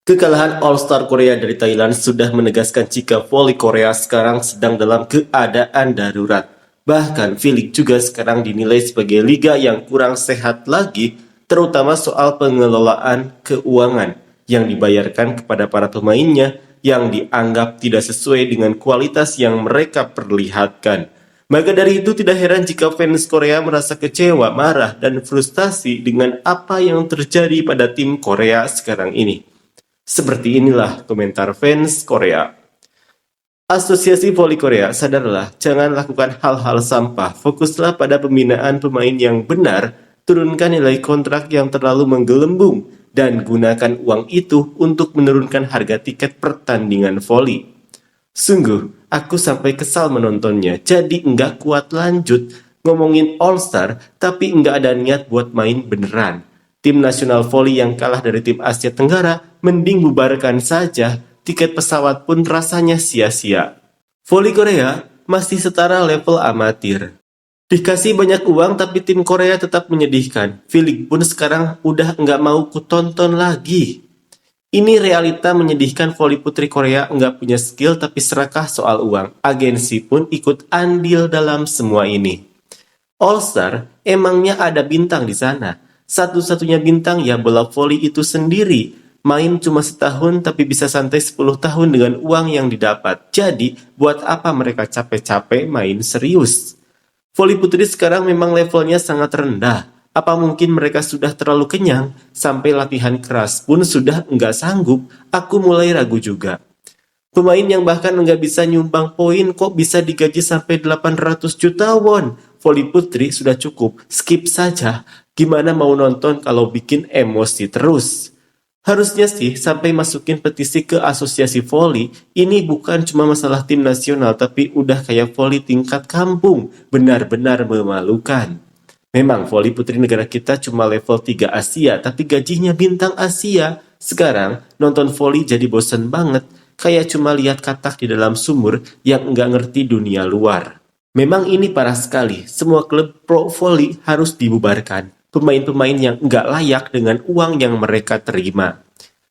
Kekalahan All-Star Korea dari Thailand sudah menegaskan jika voli Korea sekarang sedang dalam keadaan darurat. Bahkan V-League juga sekarang dinilai sebagai liga yang kurang sehat lagi, terutama soal pengelolaan keuangan yang dibayarkan kepada para pemainnya yang dianggap tidak sesuai dengan kualitas yang mereka perlihatkan. Maka dari itu tidak heran jika fans Korea merasa kecewa, marah, dan frustasi dengan apa yang terjadi pada tim Korea sekarang ini. Seperti inilah komentar fans Korea. Asosiasi Voli Korea, sadarlah, jangan lakukan hal-hal sampah. Fokuslah pada pembinaan pemain yang benar, turunkan nilai kontrak yang terlalu menggelembung, dan gunakan uang itu untuk menurunkan harga tiket pertandingan voli. Sungguh, aku sampai kesal menontonnya, jadi nggak kuat lanjut ngomongin All-Star, tapi nggak ada niat buat main beneran. Tim nasional voli yang kalah dari tim Asia Tenggara, mending bubarkan saja, tiket pesawat pun rasanya sia-sia. Voli Korea masih setara level amatir. Dikasih banyak uang tapi tim Korea tetap menyedihkan. V-League pun sekarang udah nggak mau kutonton lagi. Ini realita menyedihkan voli putri Korea nggak punya skill tapi serakah soal uang. Agensi pun ikut andil dalam semua ini. All-Star emangnya ada bintang di sana. Satu-satunya bintang ya bola voli itu sendiri. Main cuma setahun tapi bisa santai 10 tahun dengan uang yang didapat. Jadi buat apa mereka capek-capek main serius? Voli putri sekarang memang levelnya sangat rendah. Apa mungkin mereka sudah terlalu kenyang? Sampai latihan keras pun sudah nggak sanggup. Aku mulai ragu juga. Pemain yang bahkan nggak bisa nyumbang poin kok bisa digaji sampai 800 juta won. Voli putri sudah cukup, skip saja. Gimana mau nonton kalau bikin emosi terus? Harusnya sih sampai masukin petisi ke asosiasi voli, ini bukan cuma masalah tim nasional tapi udah kayak voli tingkat kampung, benar-benar memalukan. Memang voli putri negara kita cuma level 3 Asia, tapi gajinya bintang Asia. Sekarang nonton voli jadi bosen banget, kayak cuma lihat katak di dalam sumur yang nggak ngerti dunia luar. Memang ini parah sekali, semua klub pro voli harus dibubarkan. Pemain-pemain yang nggak layak dengan uang yang mereka terima.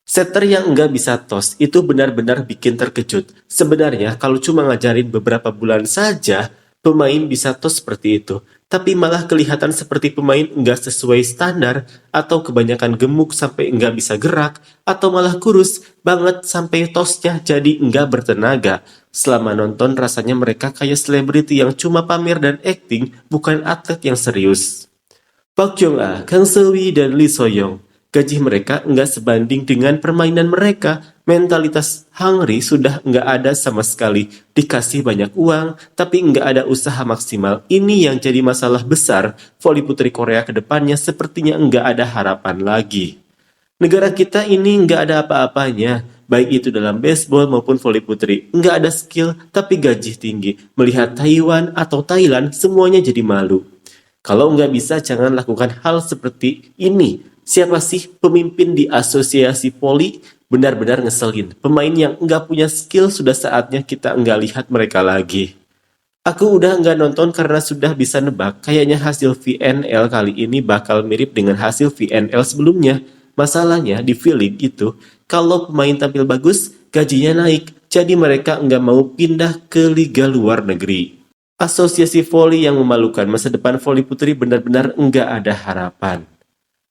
Setter yang nggak bisa tos itu benar-benar bikin terkejut. Sebenarnya kalau cuma ngajarin beberapa bulan saja, pemain bisa tos seperti itu. Tapi malah kelihatan seperti pemain nggak sesuai standar, atau kebanyakan gemuk sampai nggak bisa gerak, atau malah kurus banget sampai tosnya jadi nggak bertenaga. Selama nonton rasanya mereka kayak selebriti yang cuma pamer dan acting, bukan atlet yang serius. Park Jong-a, Kang Sewi, dan Lee So-young. Gaji mereka nggak sebanding dengan permainan mereka. Mentalitas hungry sudah nggak ada sama sekali. Dikasih banyak uang, tapi nggak ada usaha maksimal. Ini yang jadi masalah besar. Voli putri Korea ke depannya sepertinya nggak ada harapan lagi. Negara kita ini nggak ada apa-apanya. Baik itu dalam baseball maupun voli putri. Nggak ada skill, tapi gaji tinggi. Melihat Taiwan atau Thailand, semuanya jadi malu. Kalau nggak bisa, jangan lakukan hal seperti ini. Siapa sih pemimpin di asosiasi voli? Benar-benar ngeselin. Pemain yang nggak punya skill sudah saatnya kita nggak lihat mereka lagi. Aku udah nggak nonton karena sudah bisa nebak. Kayaknya hasil VNL kali ini bakal mirip dengan hasil VNL sebelumnya. Masalahnya di V-League itu, kalau pemain tampil bagus, gajinya naik. Jadi mereka nggak mau pindah ke liga luar negeri. Asosiasi voli yang memalukan, masa depan voli putri benar-benar enggak ada harapan.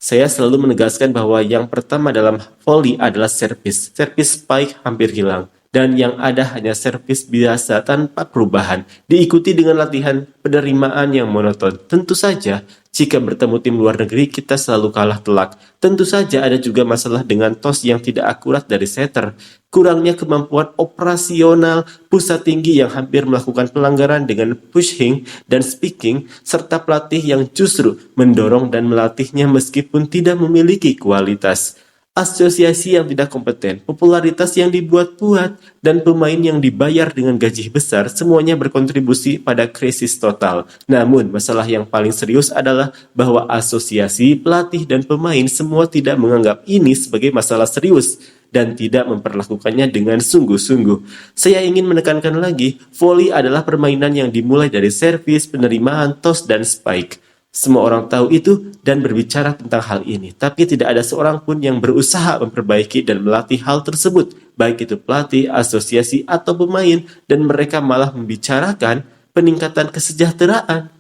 Saya selalu menegaskan bahwa yang pertama dalam voli adalah servis. Servis spike hampir hilang. Dan yang ada hanya servis biasa tanpa perubahan. Diikuti dengan latihan penerimaan yang monoton. Tentu saja, jika bertemu tim luar negeri, kita selalu kalah telak. Tentu saja ada juga masalah dengan tos yang tidak akurat dari setter. Kurangnya kemampuan operasional pusat tinggi yang hampir melakukan pelanggaran dengan pushing dan speaking, serta pelatih yang justru mendorong dan melatihnya meskipun tidak memiliki kualitas. Asosiasi yang tidak kompeten, popularitas yang dibuat-buat, dan pemain yang dibayar dengan gaji besar semuanya berkontribusi pada krisis total. Namun, masalah yang paling serius adalah bahwa asosiasi, pelatih, dan pemain semua tidak menganggap ini sebagai masalah serius dan tidak memperlakukannya dengan sungguh-sungguh. Saya ingin menekankan lagi, voli adalah permainan yang dimulai dari servis, penerimaan, toss, dan spike. Semua orang tahu itu dan berbicara tentang hal ini, tapi tidak ada seorang pun yang berusaha memperbaiki dan melatih hal tersebut, baik itu pelatih, asosiasi, atau pemain, dan mereka malah membicarakan peningkatan kesejahteraan.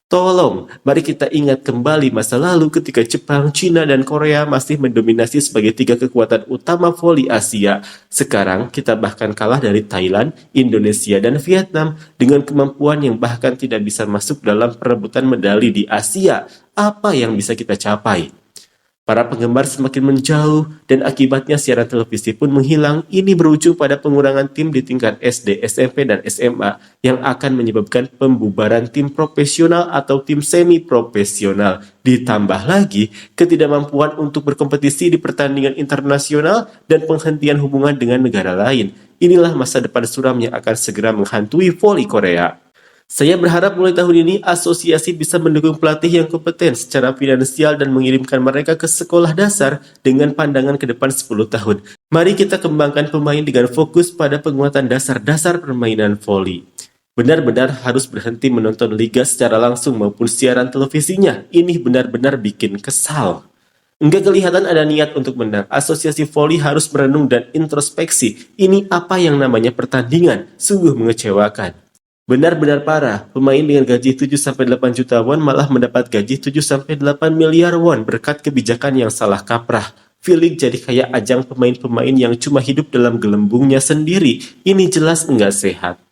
Tolong, mari kita ingat kembali masa lalu ketika Jepang, China, dan Korea masih mendominasi sebagai tiga kekuatan utama voli Asia. Sekarang kita bahkan kalah dari Thailand, Indonesia, dan Vietnam dengan kemampuan yang bahkan tidak bisa masuk dalam perebutan medali di Asia. Apa yang bisa kita capai? Para penggemar semakin menjauh dan akibatnya siaran televisi pun menghilang. Ini berujung pada pengurangan tim di tingkat SD, SMP, dan SMA yang akan menyebabkan pembubaran tim profesional atau tim semi-profesional. Ditambah lagi ketidakmampuan untuk berkompetisi di pertandingan internasional dan penghentian hubungan dengan negara lain. Inilah masa depan suram yang akan segera menghantui voli Korea. Saya berharap mulai tahun ini asosiasi bisa mendukung pelatih yang kompeten secara finansial dan mengirimkan mereka ke sekolah dasar dengan pandangan ke depan 10 tahun. Mari kita kembangkan pemain dengan fokus pada penguatan dasar-dasar permainan voli. Benar-benar harus berhenti menonton liga secara langsung maupun siaran televisinya. Ini benar-benar bikin kesal. Enggak kelihatan ada niat untuk menang. Asosiasi voli harus merenung dan introspeksi. Ini apa yang namanya pertandingan? Sungguh mengecewakan. Benar-benar parah, pemain dengan gaji 7-8 juta won malah mendapat gaji 7-8 miliar won berkat kebijakan yang salah kaprah. V-League jadi kayak ajang pemain-pemain yang cuma hidup dalam gelembungnya sendiri. Ini jelas enggak sehat.